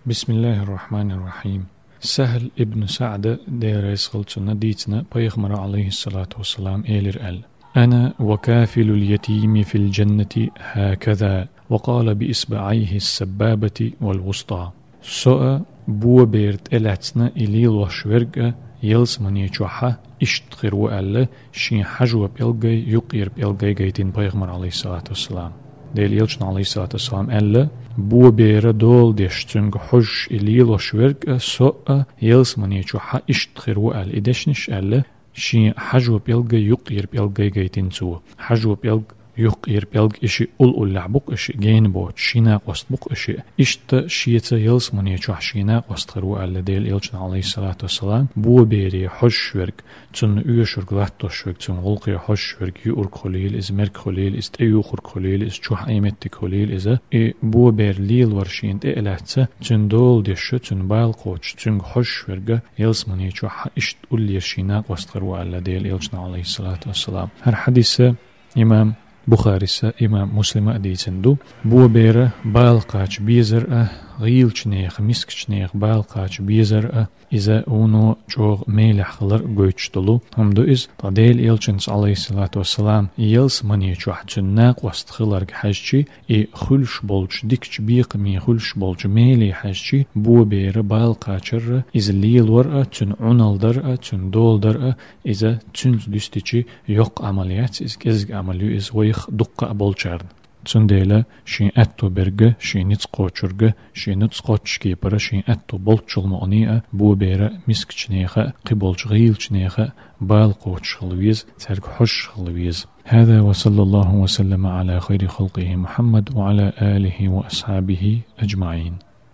بسم الله الرحمن الرحيم. سهل ابن سعد دير يسغلتنا ديتنا بيغمر عليه الصلاة والسلام إيلر أنا وكافل اليتيم في الجنة هكذا، وقال بإصبعيه السبابة والوسطى. سؤ بو بيرت إلاتنا إلي وشورق يلس من يجوحة اشتغر وألا شين حجوة بيلغي يقير بيلغي جيتين بيغمر عليه الصلاة والسلام. ديل يلشن عليه الصلاة والسلام ألا بو بير دول ديشتنغ حج إلي وشورق سؤ يلس من يجوحة اشتغر وألا إدشنش ألا شين حجوة بيلغي يقير بيلغي جيتين سوى حجوة بيلغ يقير بيلغ إشي أول لعبوك إشي جين بوت شينا قوستبوك إشي إشتا شيتا يلس من يجوح شينا قوستغرو ألا ديل إلشن عليه الصلاة والسلام بو بيري حج شورق تن يوشورق لاتو شورق تن غلقي حج شورق يورق خليل إز مرق خليل إز تأيوخر خليل إز جوح أيمتك خليل إزا بو بير ليل ورشين تألاتسا تن دول ديشو تن بايل قوتش تن حج شورق يلس من يجوح إشت أولي شينا قوستغرو ألا ديل إلشن عليه الصلاة والسلام. هر حديثة إمام بخاري إمام مسلم أديتندو بو بيرة بالقاش بيزر غيل چنيخ مسك چنيخ بالقاش بيزر إذا أونو جوغ ميلح خلر قويتشتلو همدو إز تديل إلچنس عليه الصلاة والسلام يلس مني چوح تناق وست خلر حجي خلش بولج ديكش بيق مي خلش بولج ميلي حجي بو بيرة بالقاشر إذا ليل ورأ تن عنال درأ تن دول درأ إذا تن دستيچي يوق عمليات إز كزق عمليو إز ويخ دقة بولچارن تنديلا شين أتو برغ شين نتسقوچرغ شين نتسقوچكيبر شين أتو بولچل مونيا بو بيرا مسكچنيخه قبولچغيل چنيخه بالقوچخلويز ترك حشخلويز. هذا وصلى الله وسلم على خير خلقه محمد وعلى آله وأصحابه أجمعين.